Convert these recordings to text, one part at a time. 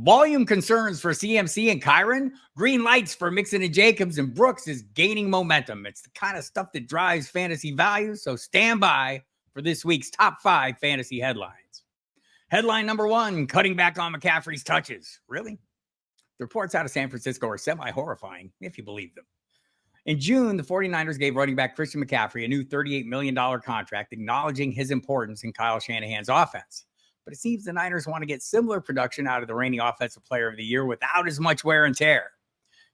Volume concerns for CMC and Kyren, green lights for Mixon and Jacobs, and Brooks is gaining momentum. It's the kind of stuff that drives fantasy value, so stand by for this week's top 5 fantasy headlines. Headline number 1, cutting back on McCaffrey's touches. Really? The reports out of San Francisco are semi-horrifying, if you believe them. In June, the 49ers gave running back Christian McCaffrey a new $38 million contract, acknowledging his importance in Kyle Shanahan's offense. But it seems the Niners want to get similar production out of the reigning Offensive Player of the Year without as much wear and tear.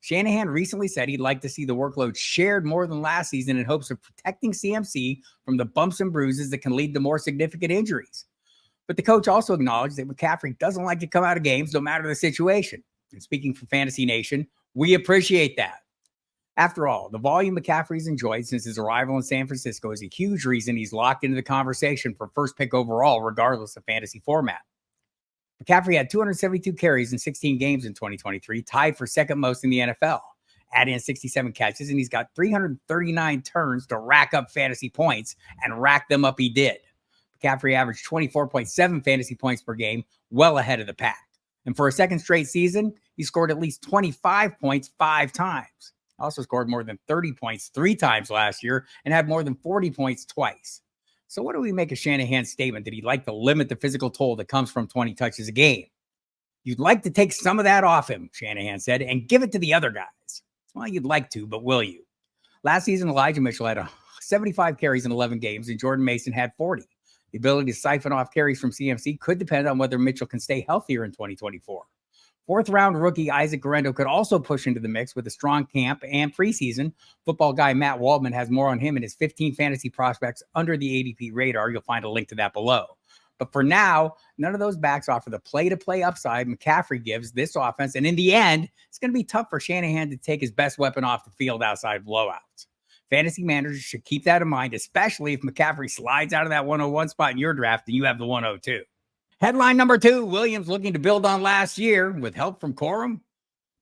Shanahan recently said he'd like to see the workload shared more than last season in hopes of protecting CMC from the bumps and bruises that can lead to more significant injuries. But the coach also acknowledged that McCaffrey doesn't like to come out of games no matter the situation. And speaking for Fantasy Nation, we appreciate that. After all, the volume McCaffrey's enjoyed since his arrival in San Francisco is a huge reason he's locked into the conversation for first pick overall, regardless of fantasy format. McCaffrey had 272 carries in 16 games in 2023, tied for second most in the NFL. Add in 67 catches, and he's got 339 turns to rack up fantasy points, and rack them up he did. McCaffrey averaged 24.7 fantasy points per game, well ahead of the pack. And for a second straight season, he scored at least 25 points 5 times. Also scored more than 30 points 3 times last year and had more than 40 points twice. So what do we make of Shanahan's statement that he'd like to limit the physical toll that comes from 20 touches a game? You'd like to take some of that off him, Shanahan said, and give it to the other guys. Well, you'd like to, but will you? Last season, Elijah Mitchell had 75 carries in 11 games, and Jordan Mason had 40. The ability to siphon off carries from CMC could depend on whether Mitchell can stay healthier in 2024. Fourth-round rookie Isaac Guerendo could also push into the mix with a strong camp and preseason. Football guy Matt Waldman has more on him and his 15 fantasy prospects under the ADP radar. You'll find a link to that below. But for now, none of those backs offer the play-to-play upside McCaffrey gives this offense. And in the end, it's going to be tough for Shanahan to take his best weapon off the field outside blowouts. Fantasy managers should keep that in mind, especially if McCaffrey slides out of that 101 spot in your draft and you have the 102. Headline number 2, Williams looking to build on last year with help from Corum.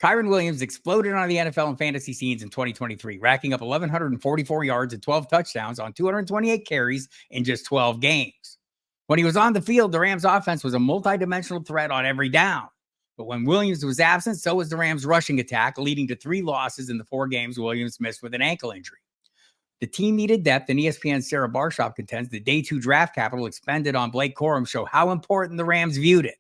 Kyren Williams exploded on the NFL and fantasy scenes in 2023, racking up 1,144 yards and 12 touchdowns on 228 carries in just 12 games. When he was on the field, the Rams offense was a multidimensional threat on every down. But when Williams was absent, so was the Rams rushing attack, leading to 3 losses in the 4 games Williams missed with an ankle injury. The team needed depth, and ESPN's Sarah Barshop contends the day 2 draft capital expended on Blake Corum show how important the Rams viewed it.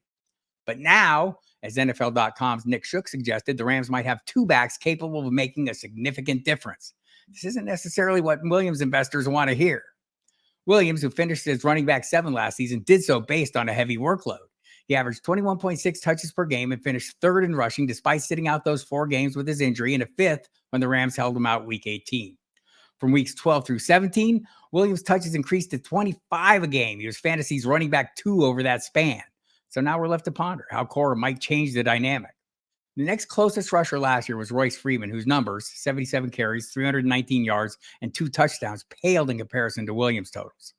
But now, as NFL.com's Nick Shook suggested, the Rams might have 2 backs capable of making a significant difference. This isn't necessarily what Williams investors want to hear. Williams, who finished as running back 7 last season, did so based on a heavy workload. He averaged 21.6 touches per game and finished 3rd in rushing despite sitting out those 4 games with his injury and a 5th when the Rams held him out week 18. From weeks 12 through 17, Williams' touches increased to 25 a game. He was fantasy's running back 2 over that span. So now we're left to ponder how Corum might change the dynamic. The next closest rusher last year was Royce Freeman, whose numbers, 77 carries, 319 yards, and 2 touchdowns, paled in comparison to Williams' totals.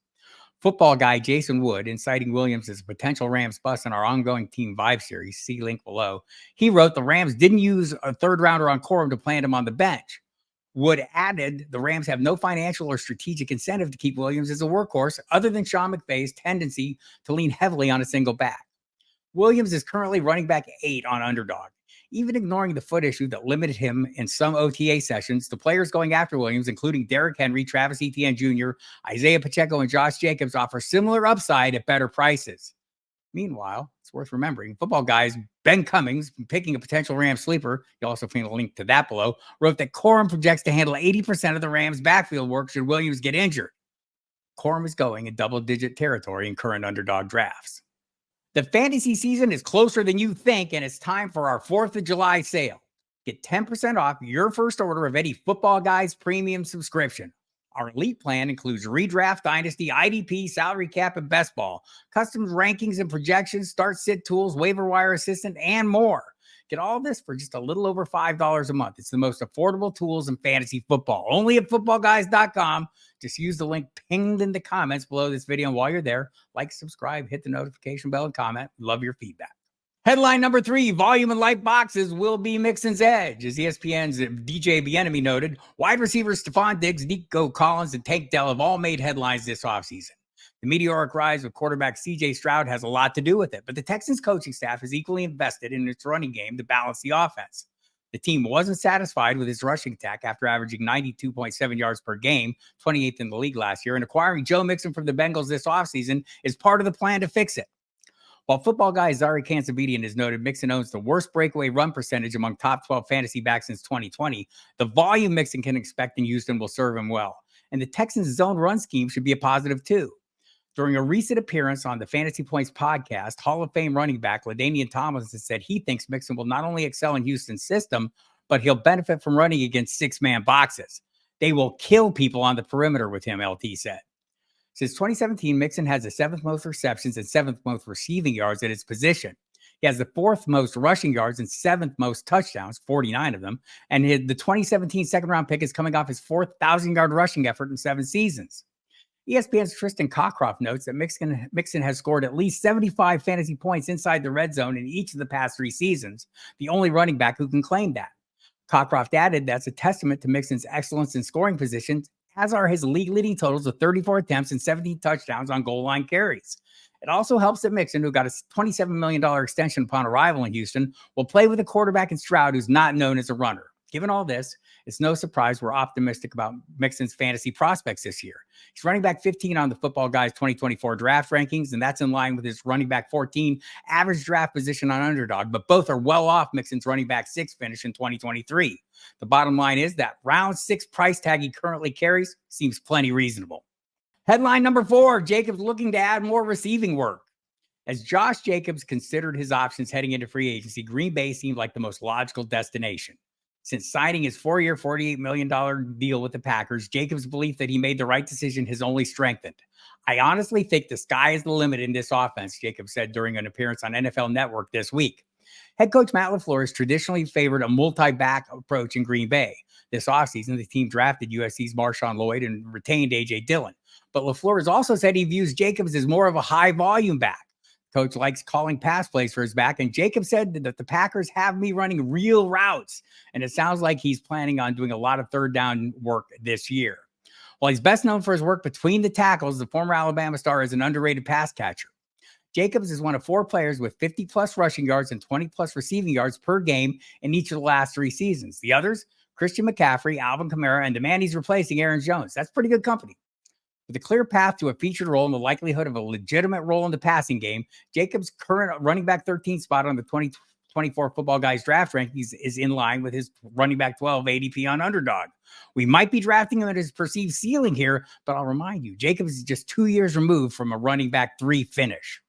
Football guy Jason Wood, inciting Williams as a potential Rams bust in our ongoing Team Vibe series, see link below, he wrote the Rams didn't use a 3rd rounder on Corum to plant him on the bench. Wood added, the Rams have no financial or strategic incentive to keep Williams as a workhorse other than Sean McVay's tendency to lean heavily on a single back. Williams is currently running back 8 on Underdog. Even ignoring the foot issue that limited him in some OTA sessions, the players going after Williams, including Derrick Henry, Travis Etienne Jr., Isiah Pacheco, and Josh Jacobs, offer similar upside at better prices. Meanwhile, it's worth remembering, Footballguys Ben Cummings, picking a potential Rams sleeper, you'll also find a link to that below, wrote that Corum projects to handle 80% of the Rams' backfield work should Williams get injured. Corum is going in double-digit territory in current Underdog drafts. The fantasy season is closer than you think, and it's time for our 4th of July sale. Get 10% off your first order of any Footballguys premium subscription. Our elite plan includes redraft, dynasty, IDP, salary cap, and best ball, custom rankings and projections, start sit tools, waiver wire assistant, and more. Get all this for just a little over $5 a month. It's the most affordable tools in fantasy football. Only at footballguys.com. Just use the link pinged in the comments below this video. And while you're there, like, subscribe, hit the notification bell, and comment. Love your feedback. Headline number 3, volume and light boxes will be Mixon's edge. As ESPN's DJ Bieniemy noted, wide receivers Stefon Diggs, Nico Collins, and Dell have all made headlines this offseason. The meteoric rise of quarterback C.J. Stroud has a lot to do with it, but the Texans coaching staff is equally invested in its running game to balance the offense. The team wasn't satisfied with its rushing attack after averaging 92.7 yards per game, 28th in the league last year, and acquiring Joe Mixon from the Bengals this offseason is part of the plan to fix it. While football guy Zari Kansabedian has noted Mixon owns the worst breakaway run percentage among top 12 fantasy backs since 2020, the volume Mixon can expect in Houston will serve him well. And the Texans' zone run scheme should be a positive too. During a recent appearance on the Fantasy Points podcast, Hall of Fame running back LaDainian Tomlinson said he thinks Mixon will not only excel in Houston's system, but he'll benefit from running against six-man boxes. They will kill people on the perimeter with him, LT said. Since 2017, Mixon has the 7th most receptions and 7th most receiving yards at his position. He has the 4th most rushing yards and 7th most touchdowns, 49 of them. And the 2017 second-round pick is coming off his 4th 1,000-yard rushing effort in 7 seasons. ESPN's Tristan Cockcroft notes that Mixon has scored at least 75 fantasy points inside the red zone in each of the past 3 seasons, the only running back who can claim that. Cockcroft added that's a testament to Mixon's excellence in scoring positions, as are his league-leading totals of 34 attempts and 17 touchdowns on goal line carries. It also helps that Mixon, who got a $27 million extension upon arrival in Houston, will play with a quarterback in Stroud who's not known as a runner. Given all this, it's no surprise we're optimistic about Mixon's fantasy prospects this year. He's running back 15 on the Footballguys 2024 draft rankings, and that's in line with his running back 14 average draft position on Underdog, but both are well off Mixon's running back 6 finish in 2023. The bottom line is that round 6 price tag he currently carries seems plenty reasonable. Headline number 4, Jacobs looking to add more receiving work. As Josh Jacobs considered his options heading into free agency, Green Bay seemed like the most logical destination. Since signing his 4-year, $48 million deal with the Packers, Jacobs' belief that he made the right decision has only strengthened. I honestly think the sky is the limit in this offense, Jacobs said during an appearance on NFL Network this week. Head coach Matt LaFleur has traditionally favored a multi-back approach in Green Bay. This offseason, the team drafted USC's Marshawn Lloyd and retained A.J. Dillon. But LaFleur has also said he views Jacobs as more of a high-volume back. Coach likes calling pass plays for his back, and Jacob said that the Packers have me running real routes, and it sounds like he's planning on doing a lot of third down work this year. While he's best known for his work between the tackles, the former Alabama star is an underrated pass catcher. Jacobs is one of 4 players with 50-plus rushing yards and 20-plus receiving yards per game in each of the last 3 seasons. The others, Christian McCaffrey, Alvin Kamara, and the man he's replacing, Aaron Jones. That's pretty good company. With a clear path to a featured role and the likelihood of a legitimate role in the passing game, Jacobs' current running back 13 spot on the 2024 Footballguys draft rankings is in line with his running back 12 ADP on Underdog. We might be drafting him at his perceived ceiling here, but I'll remind you, Jacobs is just 2 years removed from a running back 3 finish.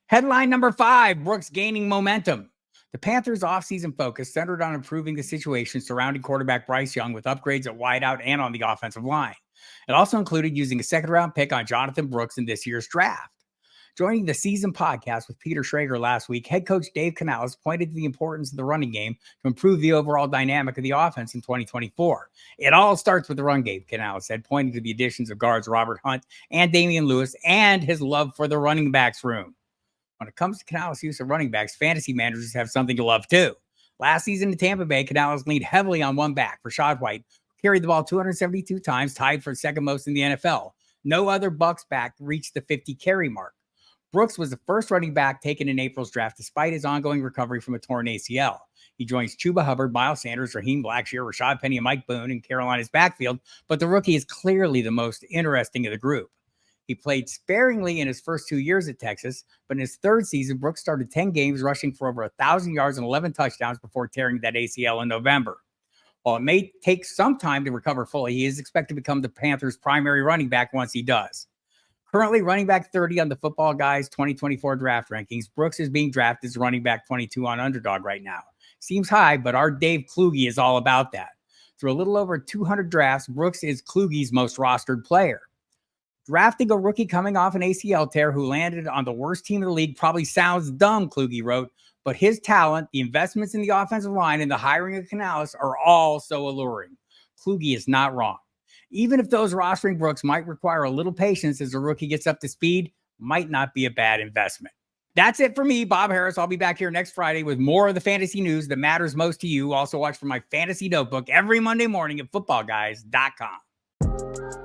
Headline number 5, Brooks gaining momentum. The Panthers' offseason focus centered on improving the situation surrounding quarterback Bryce Young with upgrades at wideout and on the offensive line. It also included using a second-round pick on Jonathan Brooks in this year's draft. Joining the season podcast with Peter Schrager last week, head coach Dave Canales pointed to the importance of the running game to improve the overall dynamic of the offense in 2024. It all starts with the run game, Canales said, pointing to the additions of guards Robert Hunt and Damian Lewis and his love for the running backs room. When it comes to Canales' use of running backs, fantasy managers have something to love too. Last season in Tampa Bay, Canales leaned heavily on one back, Rashaad White, carried the ball 272 times, tied for second most in the NFL. No other Bucs back reached the 50 carry mark. Brooks was the first running back taken in April's draft despite his ongoing recovery from a torn ACL. He joins Chuba Hubbard, Miles Sanders, Raheem Blackshear, Rashaad Penny, and Mike Boone in Carolina's backfield, but the rookie is clearly the most interesting of the group. He played sparingly in his first 2 years at Texas, but in his 3rd season, Brooks started 10 games, rushing for over 1,000 yards and 11 touchdowns before tearing that ACL in November. While it may take some time to recover fully, he is expected to become the Panthers' primary running back once he does. Currently running back 30 on the Footballguys 2024 draft rankings, Brooks is being drafted as running back 22 on Underdog right now. Seems high, but our Dave Kluge is all about that. Through a little over 200 drafts, Brooks is Kluge's most rostered player. Drafting a rookie coming off an ACL tear who landed on the worst team in the league probably sounds dumb, Kluge wrote, but his talent, the investments in the offensive line, and the hiring of Canales are all so alluring. Kluge is not wrong. Even if those rostering Brooks might require a little patience as the rookie gets up to speed, might not be a bad investment. That's it for me, Bob Harris. I'll be back here next Friday with more of the fantasy news that matters most to you. Also watch for my fantasy notebook every Monday morning at footballguys.com.